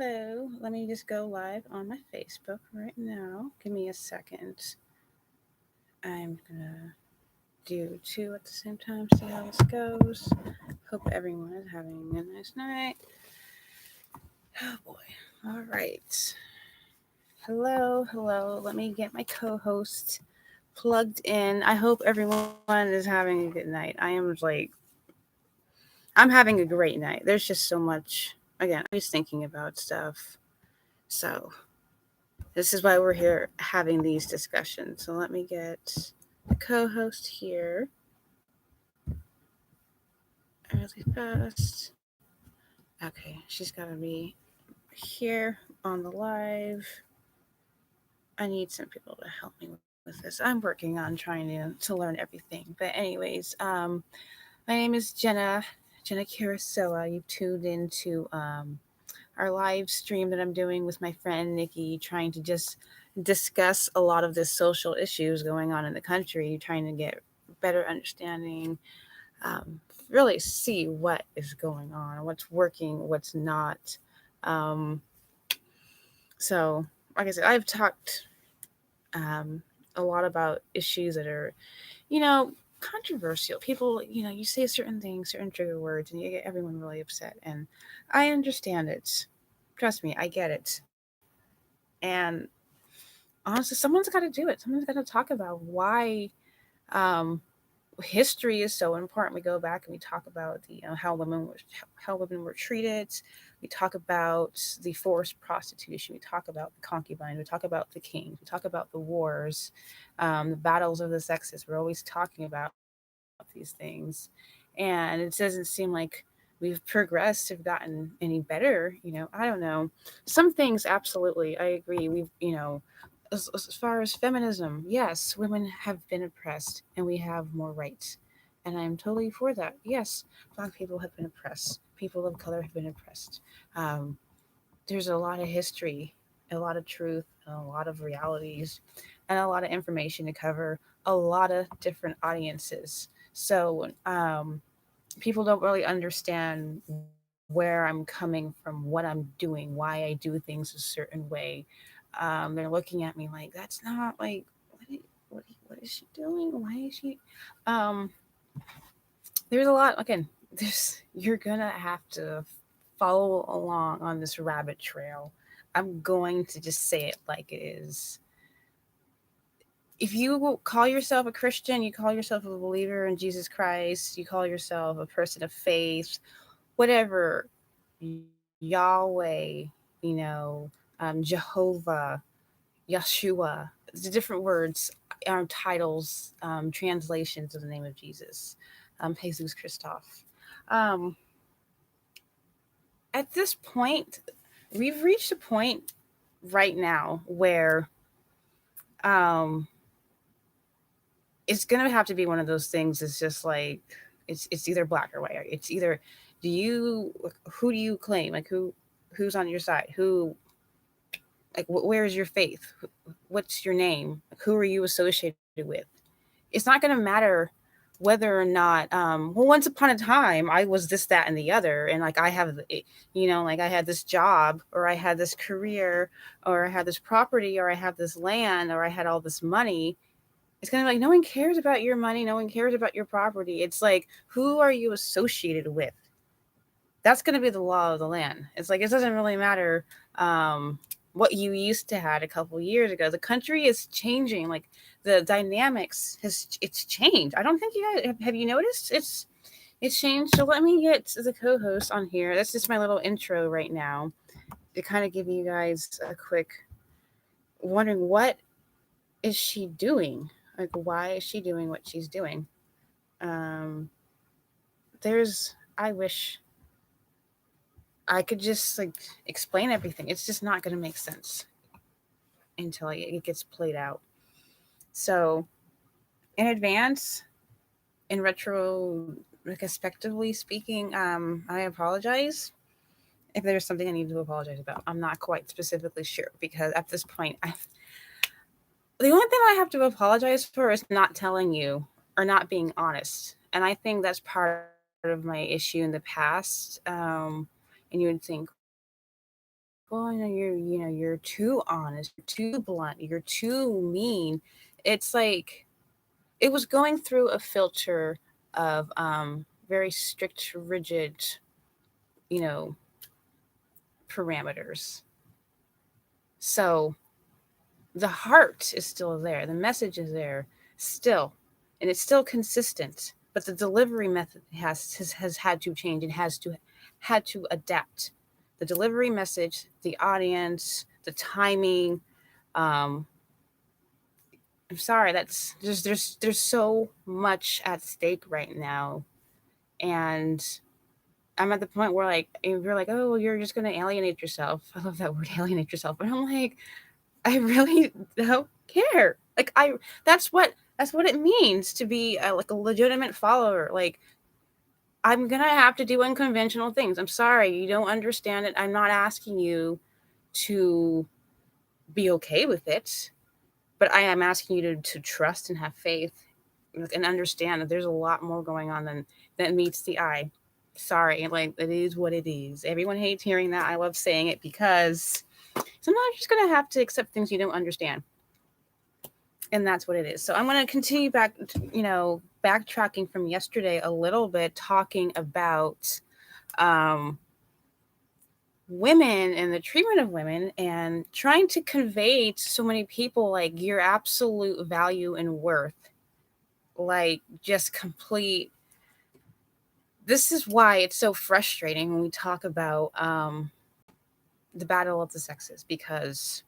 Hello. Let me just go live on my Facebook right now. Give me a second. I'm gonna do two at the same time, see how this goes. Hope everyone is having a nice night. Oh boy. All right. Hello, hello. Let me get my co host plugged in. I hope everyone is having a good night. I am I'm having a great night. There's just so much. Again, I'm just thinking about stuff. So, this is why we're here having these discussions. So let me get the co-host here really fast. Okay, she's got to be here on the live. I need some people to help me with this. I'm working on trying to learn everything. But anyways, my name is Jenna Kirasoa. You tuned into our live stream that I'm doing with my friend Nikki, trying to just discuss a lot of the social issues going on in the country, trying to get better understanding, um, really see what is going on, what's working, what's not. Um, so, like I said, I've talked um, a lot about issues that are, you know, controversial. People, you say certain things, certain trigger words, and you get everyone really upset. And I understand it. Trust me, I get it. And honestly, someone's got to do it. Someone's got to talk about why um, history is so important. We go back and we talk about the how women were treated. We talk about the forced prostitution. We talk about the concubines. We talk about the kings. We talk about the wars, the battles of the sexes. We're always talking about these things, and it doesn't seem like we've progressed, have gotten any better. I don't know. Some things, absolutely, I agree. As far as feminism, yes, women have been oppressed and we have more rights. And I'm totally for that. Yes, Black people have been oppressed. People of color have been oppressed. Um, there's a lot of history, a lot of truth, and a lot of realities, and a lot of information to cover a lot of different audiences. So, people don't really understand where I'm coming from, what I'm doing, why I do things a certain way. They're looking at me like, that's not like, what is she doing? Why is she? Um, there's a lot. Again, you're gonna have to follow along on this rabbit trail. I'm going to just say it like it is. If you call yourself a Christian, you call yourself a believer in Jesus Christ, you call yourself a person of faith, whatever, Yahweh, Jehovah, Yeshua, the different words are titles, translations of the name of Jesus, Jesus Christoph. Um, at this point, we've reached a point right now where um, it's gonna have to be one of those things. It's just like it's either black or white. It's either do you who do you claim, like who's on your side, who like where is your faith, what's your name, who are you associated with. It's not going to matter whether or not well, once upon a time I was this, that, and the other, and like I have like I had this job, or I had this career, or I had this property, or I have this land, or I had all this money. It's going to be like, no one cares about your money, no one cares about your property. It's like, who are you associated with? That's going to be the law of the land. It's like, it doesn't really matter um, what you used to had a couple years ago. The country is changing. Like the dynamics it's changed. I don't think you guys have you noticed it's changed. So let me get the co-host on here. That's just my little intro right now to kind of give you guys a quick wondering what is she doing? Like why is she doing what she's doing? Um, there's I wish I could just like explain everything. It's just not going to make sense until it gets played out. So, in advance, in retrospectively speaking, I apologize if there's something I need to apologize about. I'm not quite specifically sure because at this point, the only thing I have to apologize for is not telling you or not being honest. And I think that's part of my issue in the past. And you would think, well, why? well, you're too honest, you're too blunt, you're too mean. It's like it was going through a filter of very strict, rigid, you know, parameters. So the heart is still there, the message is there still, and it's still consistent. But the delivery method has had to change and had to adapt. The delivery message, the audience, the timing. Um, I'm sorry, that's there's so much at stake right now, and I'm at the point where like if you're like, oh, well, you're just gonna alienate yourself. I love that word, alienate yourself. But I'm like, I really don't care. Like that's what it means to be like a legitimate follower. Like I'm gonna have to do unconventional things. I'm sorry, you don't understand it. I'm not asking you to be okay with it, but I am asking you to trust and have faith and understand that there's a lot more going on than meets the eye. Sorry, like it is what it is. Everyone hates hearing that. I love saying it because sometimes you're just gonna have to accept things you don't understand, and that's what it is. So I'm gonna continue back, backtracking from yesterday a little bit, talking about um, women and the treatment of women, and trying to convey to so many people like your absolute value and worth, like just complete. This is why it's so frustrating when we talk about the battle of the sexes, because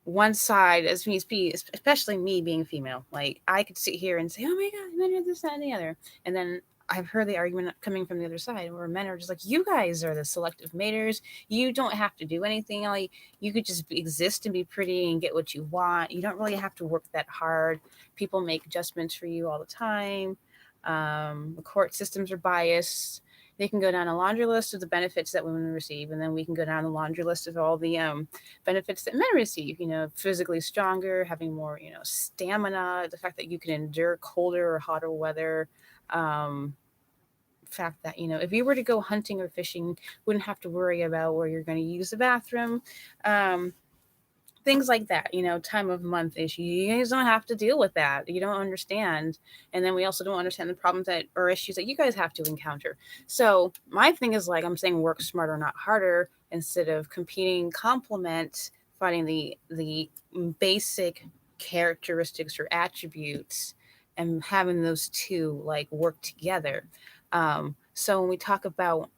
one side, as me, especially me being female, like I could sit here and say, "Oh my God, men are this, that, and the other," and then I've heard the argument coming from the other side, where men are just like, "You guys are the selective maters. You don't have to do anything. Like you could just exist and be pretty and get what you want. You don't really have to work that hard. People make adjustments for you all the time. The court systems are biased." They can go down a laundry list of the benefits that women receive, and then we can go down the laundry list of all the benefits that men receive, physically stronger, having more, stamina, the fact that you can endure colder or hotter weather, um, fact that, if you were to go hunting or fishing, wouldn't have to worry about where you're going to use the bathroom. Um, Things like that, time of month issue. You guys don't have to deal with that. You don't understand. And then we also don't understand the problems that or issues that you guys have to encounter. So my thing is like I'm saying work smarter, not harder, instead of competing, complement, finding the basic characteristics or attributes and having those two like work together. So when we talk about,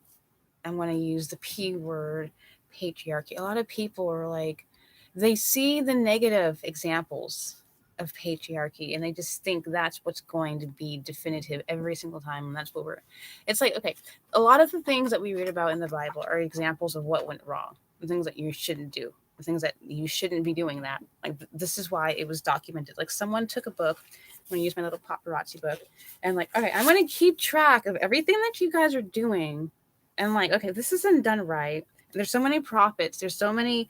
I'm going to use the P word, patriarchy, a lot of people are like, they see the negative examples of patriarchy and they just think that's what's going to be definitive every single time, and that's what we're, it's like, okay, a lot of the things that we read about in the Bible are examples of what went wrong, the things that you shouldn't do, the things that you shouldn't be doing. That like this is why it was documented. Like someone took a book, I'm going to use my little paparazzi book, and like, okay, I'm going to keep track of everything that you guys are doing, and like, okay, this isn't done right. There's so many prophets, there's so many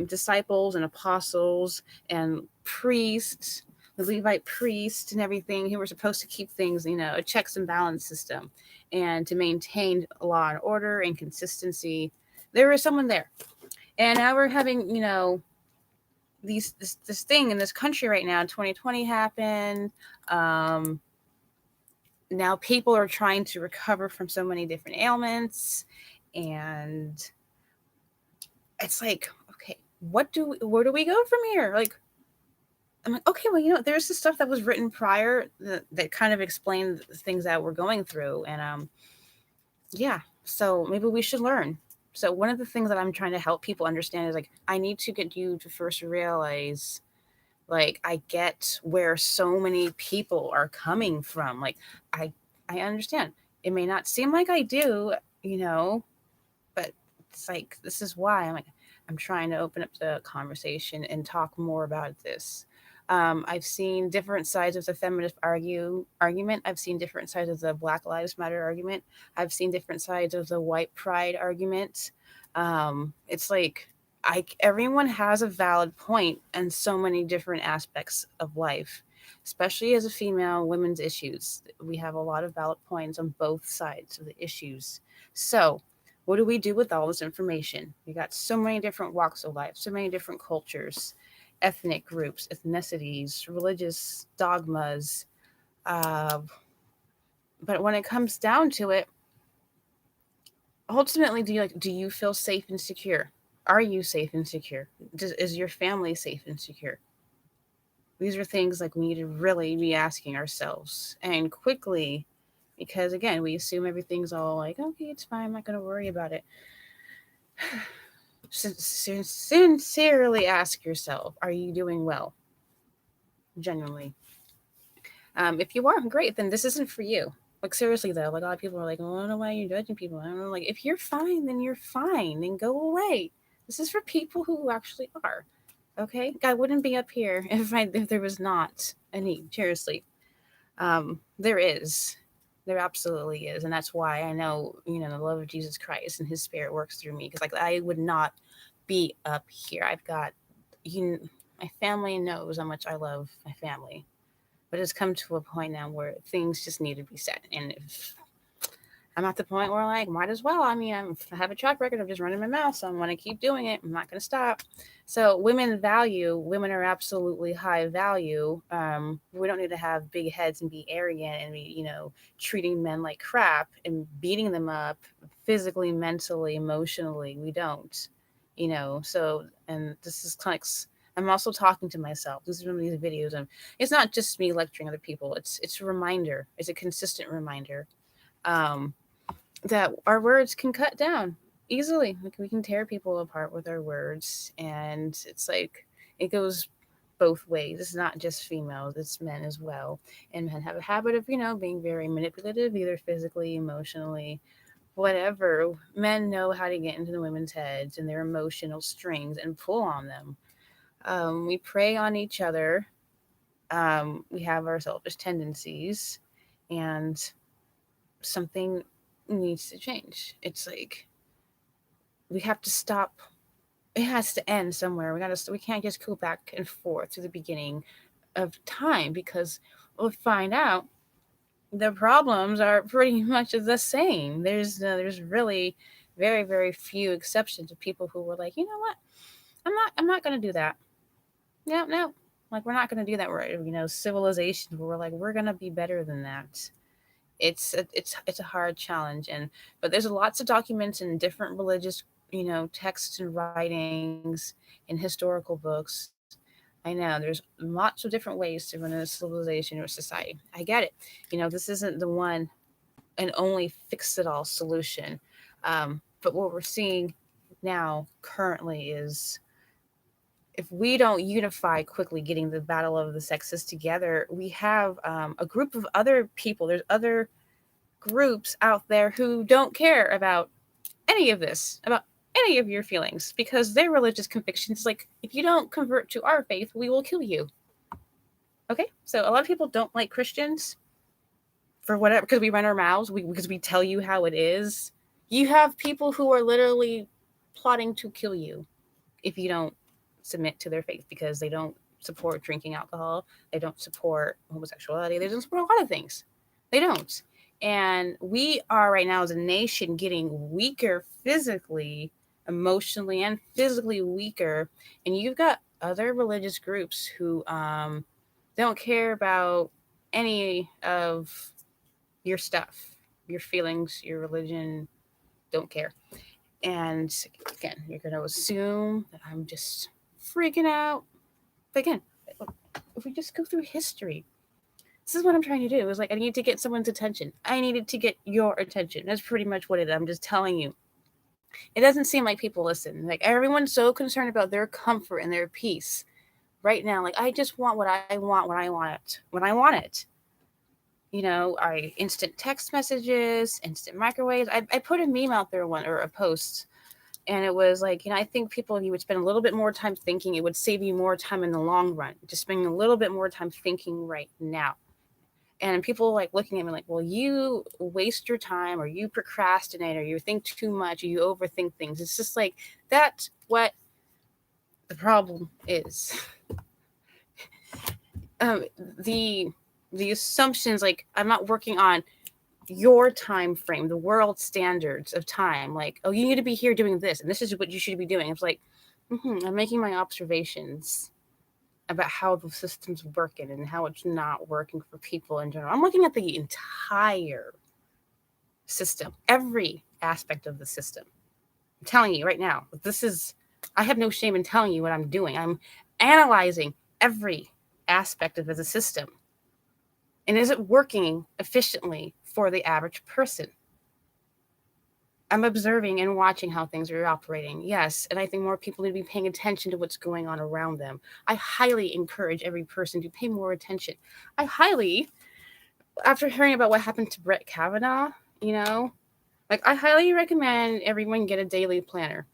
disciples and apostles and priests, the Levite priests and everything, who were supposed to keep things, a checks and balance system, and to maintain law and order and consistency. There was someone there, and now we're having, this thing in this country right now. 2020 happened. Um, Now people are trying to recover from so many different ailments, and it's like, okay, where do we go from here? Like, I'm like, okay, well, there's the stuff that was written prior that kind of explained the things that we're going through, and yeah, so maybe we should learn. So one of the things that I'm trying to help people understand is like, I need to get you to first realize, like, I get where so many people are coming from. Like, I understand. It may not seem like I do, but it's like, this is why I'm trying to open up the conversation and talk more about this. I've seen different sides of the feminist argument. I've seen different sides of the Black Lives Matter argument. I've seen different sides of the white pride argument. It's like everyone has a valid point in so many different aspects of life, especially as a female, women's issues. We have a lot of valid points on both sides of the issues. So What do we do with all this information? We got so many different walks of life, so many different cultures, ethnic groups, ethnicities, religious dogmas. Uh, but when it comes down to it, ultimately, do you feel safe and secure? Are you safe and secure? Is your family safe and secure? These are things like we need to really be asking ourselves and quickly, because again, we assume everything's all like, okay, it's fine, I'm not going to worry about it. Sincerely ask yourself, are you doing well? Genuinely. If you are, great, then this isn't for you. Like, seriously, though, like, a lot of people are like, well, I don't know why you're judging people. I don't know. Like, if you're fine, then you're fine. Then go away. This is for people who actually are. Okay? I wouldn't be up here if there was not a need. Seriously. There is. There absolutely is. And that's why I know, the love of Jesus Christ and his spirit works through me. Because, like, I would not be up here. I've got, my family knows how much I love my family. But it's come to a point now where things just need to be said. And if I'm at the point where, like, might as well. I mean, I have a track record of just running my mouth, so I'm going to keep doing it. I'm not going to stop. So, women are absolutely high value. We don't need to have big heads and be arrogant and be, treating men like crap and beating them up physically, mentally, emotionally. We don't, So, and this is kind of, I'm also talking to myself. This is one of these videos, and it's not just me lecturing other people. It's a reminder. It's a consistent reminder. Um, that our words can cut down easily. Like, we can tear people apart with our words, and it's like it goes both ways. It's not just females; it's men as well. And men have a habit of, being very manipulative, either physically, emotionally, whatever. Men know how to get into the women's heads and their emotional strings and pull on them. We prey on each other. We have our selfish tendencies, and something needs to change. It's like we have to stop. It has to end somewhere. We can't just go back and forth to the beginning of time, because we'll find out the problems are pretty much the same. There's really very, very few exceptions of people who were like, you know what, I'm not gonna do that. No, no, like, we're not gonna do that. We're, civilizations where we're like, we're gonna be better than that. It's a hard challenge. And but there's lots of documents in different religious, texts and writings in historical books. I know there's lots of different ways to run a civilization or society. I get it. This isn't the one and only fix it all solution. But what we're seeing now currently is, if we don't unify quickly, getting the battle of the sexes together, we have a group of other people. There's other groups out there who don't care about any of this, about any of your feelings, because their religious convictions, like, if you don't convert to our faith, we will kill you. Okay? So a lot of people don't like Christians for whatever, because we run our mouths, because we tell you how it is. You have people who are literally plotting to kill you if you don't submit to their faith, because they don't support drinking alcohol, they don't support homosexuality, they don't support a lot of things. They don't. And we are right now as a nation getting weaker physically, emotionally, and physically weaker. And you've got other religious groups who don't care about any of your stuff, your feelings, your religion, don't care. And again, you're going to assume that I'm just freaking out. But again, if we just go through history, this is what I'm trying to do. Is like, I need to get someone's attention. I needed to get your attention. That's pretty much what it is. I'm just telling you. It doesn't seem like people listen. Like, everyone's so concerned about their comfort and their peace right now. Like, I just want what I want when I want it. When I want it. I instant text messages, instant microwaves. I put a meme out there one, or a post, and it was like, I think people, if you would spend a little bit more time thinking, it would save you more time in the long run. Just spending a little bit more time thinking right now. And people like looking at me like, well, you waste your time, or you procrastinate, or you think too much, or you overthink things. It's just like, that's what the problem is. um, the the assumptions, like, I'm not working on your time frame, the world standards of time. Like, oh, you need to be here doing this, and this is what you should be doing. It's like, I'm making my observations about how the system's working and how it's not working for people in general. I'm looking at the entire system, every aspect of the system. I'm telling you right now, I have no shame in telling you what I'm doing. I'm analyzing every aspect of the system. And is it working efficiently for the average person? I'm observing and watching how things are operating. Yes, and I think more people need to be paying attention to what's going on around them. I highly encourage every person to pay more attention. After hearing about what happened to Brett Kavanaugh, I highly recommend everyone get a daily planner.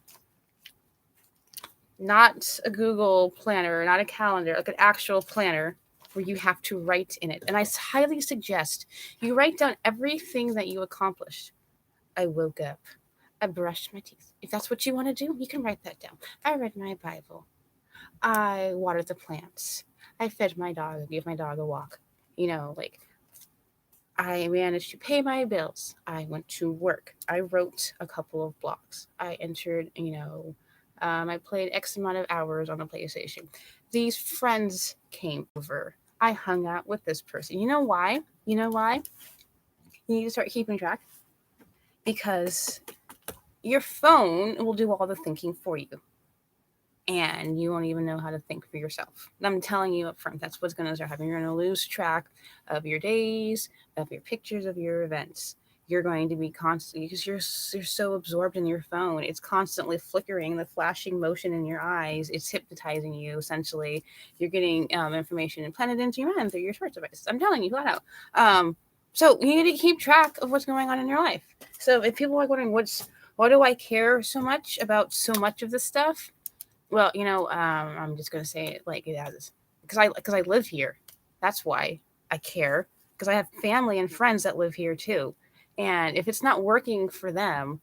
Not a Google planner, not a calendar, like an actual planner where you have to write in it. And I highly suggest you write down everything that you accomplished. I woke up. I brushed my teeth. If that's what you want to do, you can write that down. I read my Bible. I watered the plants. I fed my dog. I gave my dog a walk. I managed to pay my bills. I went to work. I wrote a couple of blogs. I entered, I played X amount of hours on the PlayStation. These friends came over. I hung out with this person. You know why? You need to start keeping track. Because your phone will do all the thinking for you. And you won't even know how to think for yourself. I'm telling you up front, that's what's going to start happening. You're going to lose track of your days, of your pictures, of your events. You're going to be constantly, because you're so absorbed in your phone. It's constantly flickering, the flashing motion in your eyes. It's hypnotizing you, essentially. You're getting information implanted into your mind through your smart devices. I'm telling you, flat out. So you need to keep track of what's going on in your life. So if people are wondering, why do I care so much about so much of this stuff? Well, I'm just gonna say it like it is, because I live here. That's why I care, because I have family and friends that live here too. And if it's not working for them,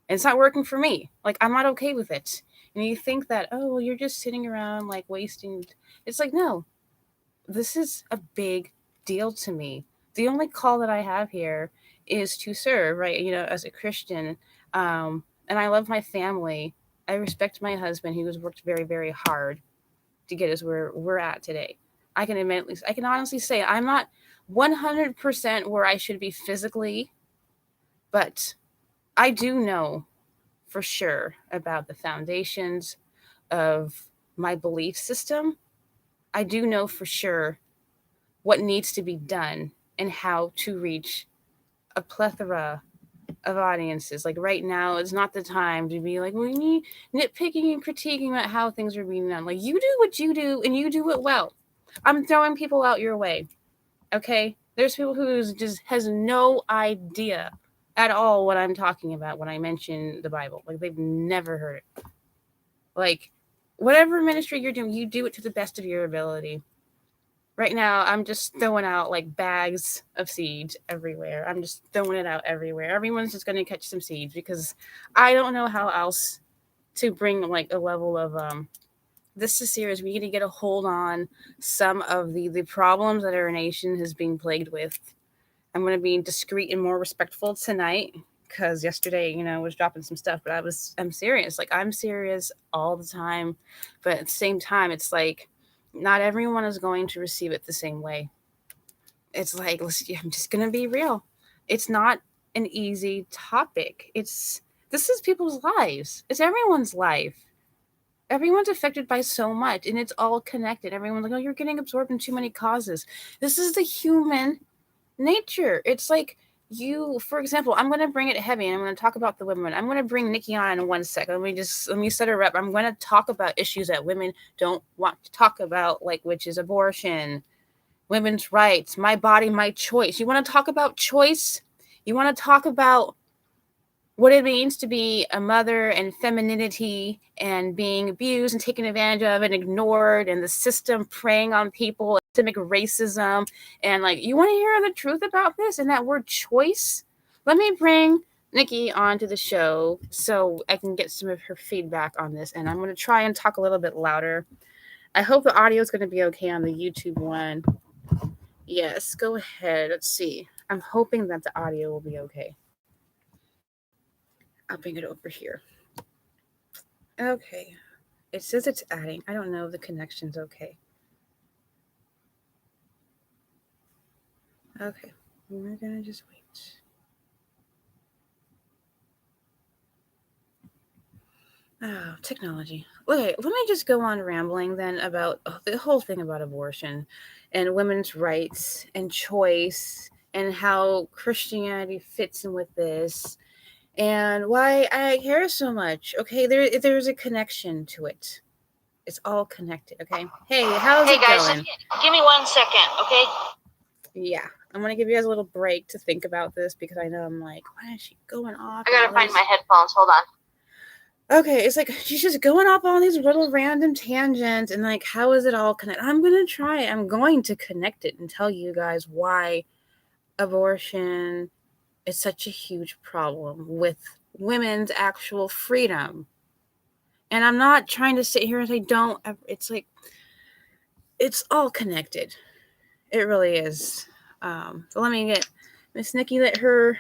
and it's not working for me, like, I'm not okay with it. And you think that, oh, well, you're just sitting around like wasting. It's like, no, this is a big deal to me. The only call that I have here is to serve, right? As a Christian, and I love my family. I respect my husband, who has worked very, very hard to get us where we're at today. I can honestly say I'm not 100% where I should be physically, but I do know for sure about the foundations of my belief system. I do know for sure what needs to be done and how to reach a plethora of audiences. Like, right now is not the time to be like, we need nitpicking and critiquing about how things are being done. Like, you do what you do and you do it well. I'm throwing people out your way. Okay? There's people who just has no idea at all what I'm talking about when I mention the Bible. Like, they've never heard it. Like, whatever ministry you're doing, you do it to the best of your ability. Right now, I'm just throwing out like bags of seeds everywhere. I'm just throwing it out everywhere. Everyone's just going to catch some seeds, because I don't know how else to bring like a level of this is serious. We need to get a hold on some of the problems that our nation has been plagued with. I'm going to be discreet and more respectful tonight, because yesterday, I was dropping some stuff, but I'm serious. Like, I'm serious all the time, but at the same time, it's like, not everyone is going to receive it the same way. It's like, I'm just going to be real. It's not an easy topic. This is people's lives. It's everyone's life. Everyone's affected by so much, and it's all connected. Everyone's like, oh, you're getting absorbed in too many causes. This is the human nature. It's like, for example, I'm going to bring it heavy, and I'm going to talk about the women. I'm going to bring Nikki on in 1 second. Let me set her up. I'm going to talk about issues that women don't want to talk about, like, which is abortion, women's rights, my body, my choice. You want to talk about choice? You want to talk about what it means to be a mother and femininity and being abused and taken advantage of and ignored, and the system preying on people, systemic racism, and like, you want to hear the truth about this and that word choice? Let me bring Nikki onto the show so I can get some of her feedback on this, and I'm going to try and talk a little bit louder. I hope the audio is going to be okay on the YouTube one. Yes, go ahead. Let's see. I'm hoping that the audio will be okay. I'll bring it over here. Okay. It says it's adding. I don't know if the connection's okay. Okay. We're going to just wait. Oh, technology. Okay, let me just go on rambling then about the whole thing about abortion and women's rights and choice and how Christianity fits in with this and why I care so much. Okay, there's a connection to it. It's all connected. Okay. Hey, how's it guys, going? Give me 1 second, okay? Yeah, I'm gonna give you guys a little break to think about this because I know I'm like, why is she going off? I gotta find my headphones. Hold on. Okay, it's like she's just going off on these little random tangents and like, how is it all connected? I'm going to connect it and tell you guys why abortion is such a huge problem with women's actual freedom. And I'm not trying to sit here and say don't. It's like it's all connected. It really is. So let me get Miss Nikki, let her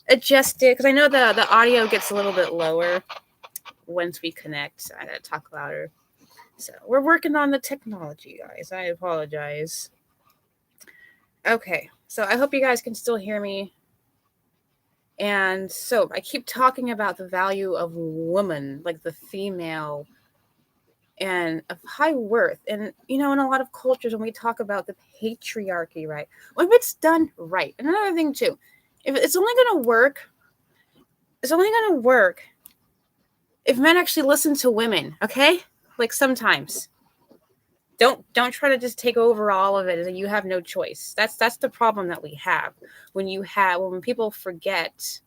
adjust it because I know the audio gets a little bit lower once we connect. I gotta talk louder. So we're working on the technology, guys. I apologize. Okay, so I hope you guys can still hear me. And so I keep talking about the value of woman, like the female, and of high worth. And in a lot of cultures, when we talk about the patriarchy, right? Well, if it's done right, and another thing too, if it's only gonna work, it's only gonna work if men actually listen to women. Okay, like sometimes. Don't try to just take over all of it and you have no choice. That's the problem that we have when people forget.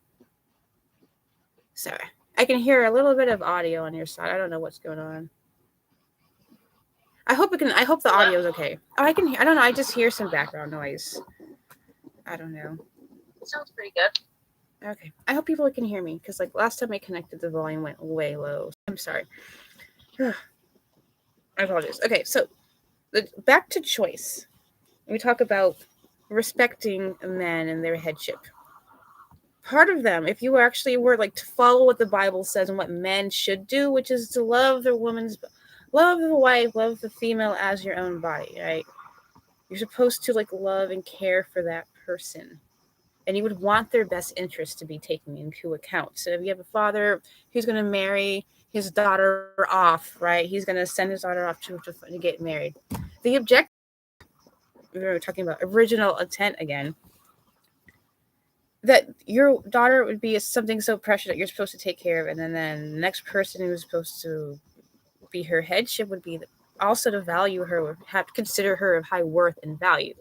Sorry, I can hear a little bit of audio on your side. I don't know what's going on. I hope the audio is okay. Oh, I don't know, I just hear some background noise. I don't know. It sounds pretty good. Okay, I hope people can hear me because like last time I connected the volume went way low. I'm sorry. I apologize. Okay, so back to choice. We talk about respecting men and their headship. Part of them, if you actually were like to follow what the Bible says and what men should do, which is to love the wife, love the female as your own body, right? You're supposed to like love and care for that person. And you would want their best interest to be taken into account. So if you have a father who's going to marry his daughter off, right? He's going to send his daughter off to get married. The objective, we were talking about original intent again, that your daughter would be something so precious that you're supposed to take care of, and then the next person who's supposed to be her headship would be also to value her, have to consider her of high worth and value.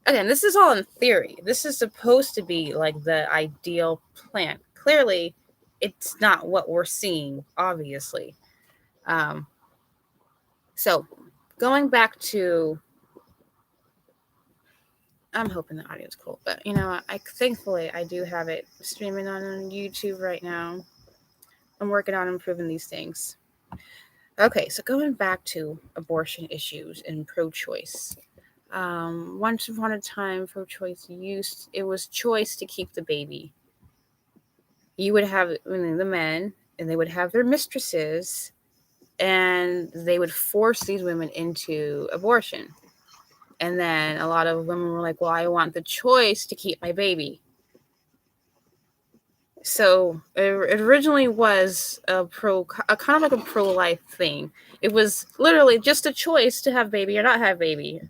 Again, this is all in theory. This is supposed to be like the ideal plan. Clearly, it's not what we're seeing, obviously. So, going back to, I'm hoping the audio is cool, but I thankfully I do have it streaming on YouTube right now. I'm working on improving these things. Okay, so going back to abortion issues and pro-choice. Once upon a time, pro-choice it was choice to keep the baby. You would have the men, and they would have their mistresses, and they would force these women into abortion. And then a lot of women were like, well, I want the choice to keep my baby. So it originally was a kind of like a pro-life thing. It was literally just a choice to have baby or not have baby.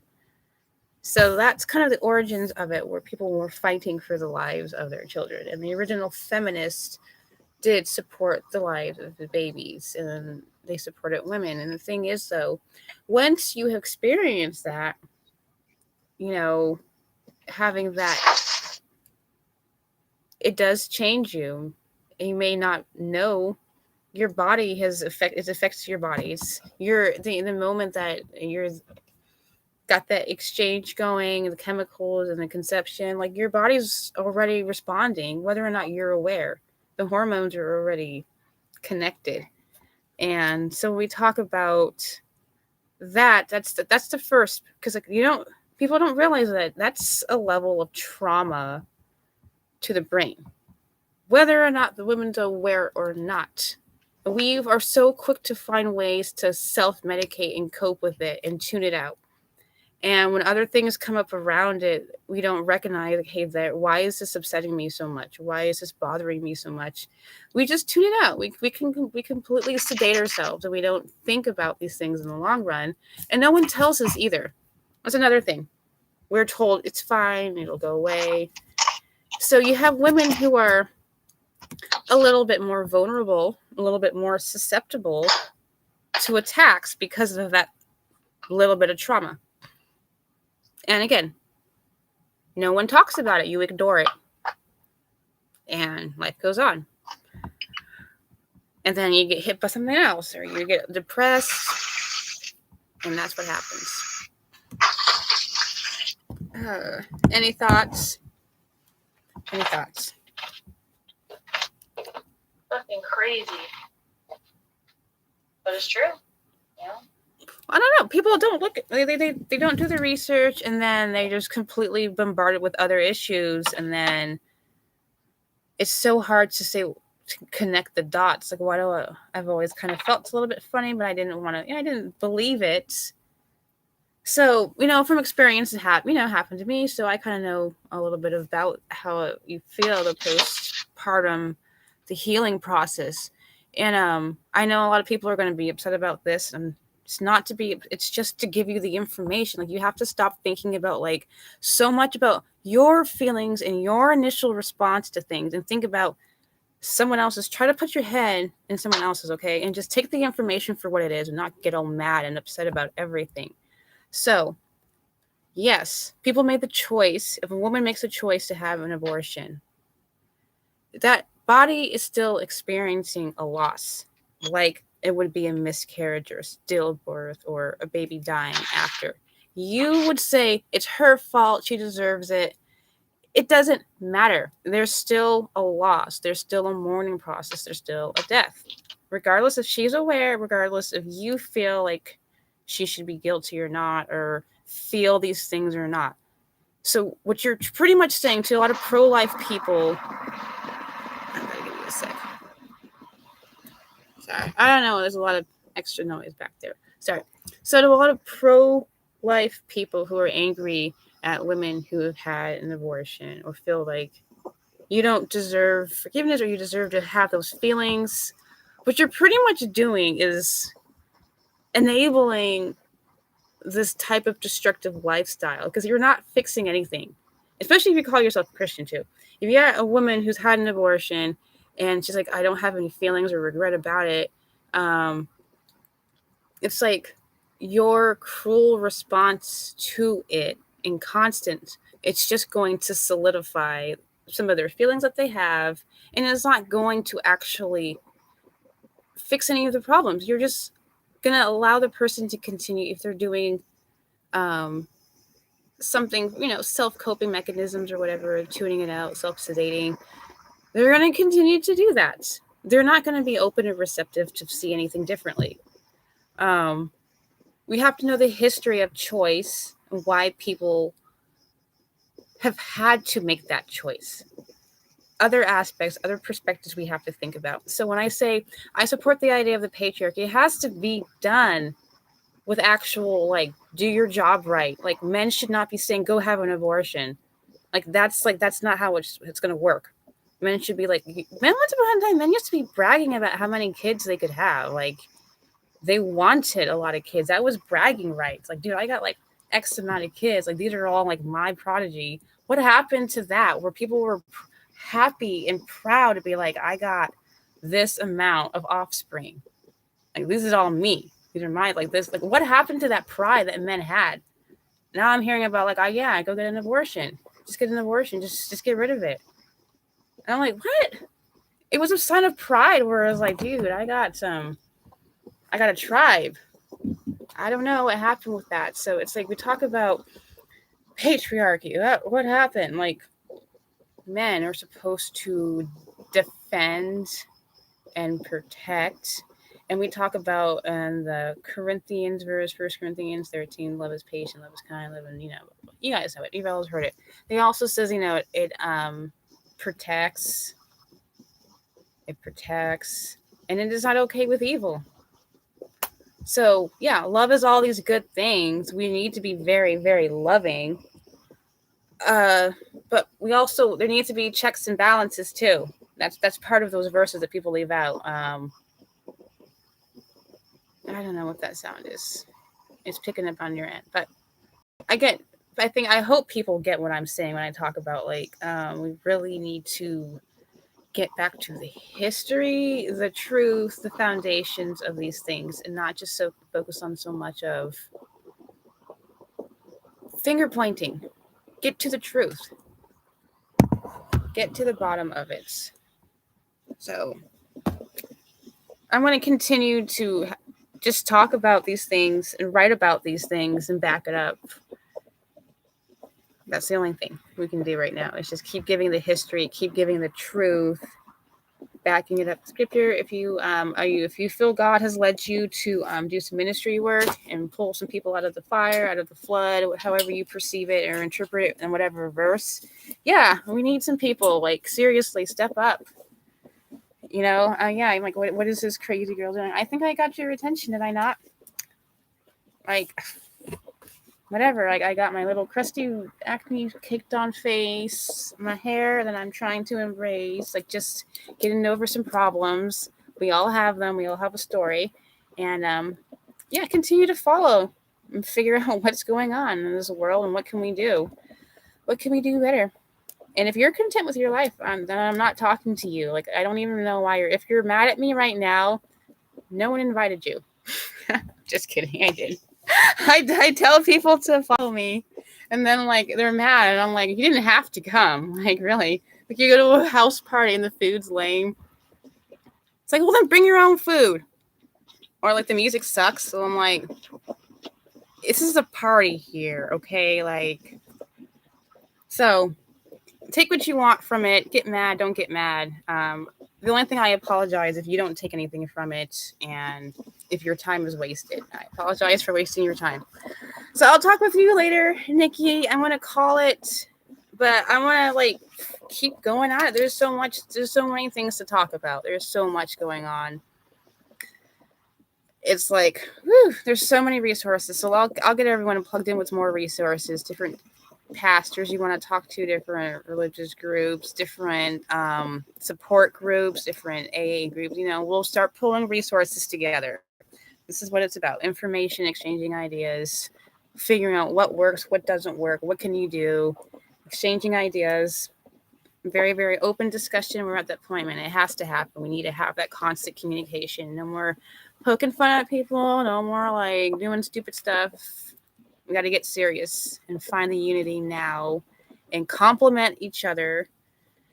So that's kind of the origins of it, where people were fighting for the lives of their children. And the original feminists did support the lives of the babies, and they supported women. And the thing is, though, once you have experienced that, having that, it does change you. You may not know your body it affects your bodies. The moment that you're got that exchange going, the chemicals and the conception, like your body's already responding, whether or not you're aware. The hormones are already connected. And so we talk about that. That's the first, because like People don't realize that that's a level of trauma to the brain, whether or not the woman's aware or not. We are so quick to find ways to self-medicate and cope with it and tune it out. And when other things come up around it, we don't recognize, like, hey, why is this upsetting me so much? Why is this bothering me so much? We just tune it out. We completely sedate ourselves, and we don't think about these things in the long run. And no one tells us either. That's another thing. We're told it's fine, it'll go away. So you have women who are a little bit more vulnerable, a little bit more susceptible to attacks because of that little bit of trauma. And again, no one talks about it. You ignore it. And life goes on. And then you get hit by something else, or you get depressed, and that's what happens. Any thoughts? Any thoughts? Fucking crazy. But it's true. You know? I don't know. People don't look. They don't do the research, and then they just completely bombarded with other issues, and then it's so hard to connect the dots. Like, I've always kind of felt it's a little bit funny, but I didn't want to. I didn't believe it. So, from experience, it happened to me. So I kind of know a little bit about how you feel the postpartum, the healing process. And I know a lot of people are going to be upset about this, and it's just to give you the information. Like, you have to stop thinking about so much about your feelings and your initial response to things, and think about someone else's. Try to put your head in someone else's, okay? And just take the information for what it is, and not get all mad and upset about everything. So, yes, people made the choice. If a woman makes a choice to have an abortion, that body is still experiencing a loss, like it would be a miscarriage or a stillbirth or a baby dying after. You would say it's her fault, she deserves it. It doesn't matter. There's still a loss. There's still a mourning process. There's still a death. Regardless if she's aware, regardless if you feel like she should be guilty or not, or feel these things or not. So what you're pretty much saying to a lot of pro-life people, I'm gonna give you a sec. Sorry, I don't know. There's a lot of extra noise back there. Sorry. So to a lot of pro-life people who are angry at women who have had an abortion, or feel like you don't deserve forgiveness, or you deserve to have those feelings, what you're pretty much doing is enabling this type of destructive lifestyle, because you're not fixing anything, especially if you call yourself a Christian too. If you got a woman who's had an abortion and she's like, I don't have any feelings or regret about it, it's like your cruel response to it in constant, it's just going to solidify some of their feelings that they have, and it's not going to actually fix any of the problems. You're just going to allow the person to continue, if they're doing something, self-coping mechanisms or whatever, tuning it out, self-sedating, they're going to continue to do that. They're not going to be open and receptive to see anything differently. We have to know the history of choice and why people have had to make that choice. Other aspects, other perspectives we have to think about. So when I say I support the idea of the patriarchy, it has to be done with actual, do your job right. Like, men should not be saying, go have an abortion. That's not how it's going to work. Men should be like, men once upon a time, men used to be bragging about how many kids they could have. They wanted a lot of kids. That was bragging rights. Dude, I got X amount of kids. These are all my prodigy. What happened to that, where people were happy and proud to be like, I got this amount of offspring. This is all me. These are mine. What happened to that pride that men had? Now I'm hearing about go get an abortion. Just get an abortion. Just get rid of it. And I'm like, what? It was a sign of pride, where I was like, dude, I got a tribe. I don't know what happened with that. So it's we talk about patriarchy. What happened? Men are supposed to defend and protect And we talk about in the Corinthians verse, First Corinthians 13, love is patient, love is kind, love, and you guys know it. You've always heard it. They also says, it protects, it protects, and it is not okay with evil. So yeah, love is all these good things. We need to be very, very loving. Uh, but we also there needs to be checks and balances too. That's part of those verses that people leave out. I don't know what that sound is. It's picking up on your end, but I get. I hope people get what I'm saying when I talk about we really need to get back to the history, the truth, the foundations of these things, and not just so focus on so much of finger pointing. Get to the truth. Get to the bottom of it. So I want to continue to just talk about these things and write about these things and back it up. That's the only thing we can do right now. Is just keep giving the history, keep giving the truth, backing it up with scripture. If you feel God has led you to do some ministry work and pull some people out of the fire, out of the flood, however you perceive it or interpret it in whatever verse, yeah, we need some people seriously step up. Yeah, I'm like, what is this crazy girl doing? I think I got your attention, did I not? Like, whatever. Like, I got my little crusty acne caked on face, my hair that I'm trying to embrace, just getting over some problems. We all have them. We all have a story. And yeah, continue to follow and figure out what's going on in this world and what can we do? What can we do better? And if you're content with your life, then I'm not talking to you. I don't even know why if you're mad at me right now, no one invited you. Just kidding. I did. I tell people to follow me, and then they're mad, and I'm like, you didn't have to come. Really? You go to a house party and the food's lame. It's like, well, then bring your own food. Or the music sucks, so I'm like, this is a party here, okay? So take what you want from it. Get mad, don't get mad. The only thing I apologize if you don't take anything from it, and if your time is wasted. I apologize for wasting your time. So I'll talk with you later, Nikki. I'm gonna call it, but I want to keep going at it. There's so many things to talk about. There's so much going on. It's there's so many resources. So I'll get everyone plugged in with more resources, different pastors you want to talk to, different religious groups, different support groups, different AA groups. We'll start pulling resources together. This is what it's about: information, exchanging ideas, figuring out what works, what doesn't work, what can you do, exchanging ideas. Very, very open discussion. We're at that point, man. It has to happen. We need to have that constant communication. No more poking fun at people. No more doing stupid stuff. We got to get serious and find the unity now and complement each other.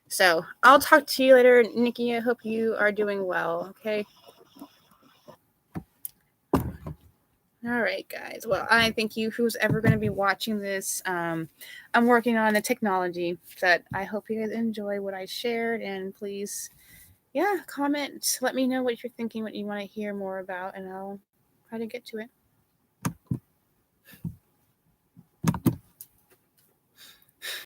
So I'll talk to you later, Nikki. I hope you are doing well. Okay. All right, guys. Well, I thank you who's ever going to be watching this. I'm working on the technology that I hope you guys enjoy what I shared. And please, yeah, comment. Let me know what you're thinking, what you want to hear more about, and I'll try to get to it.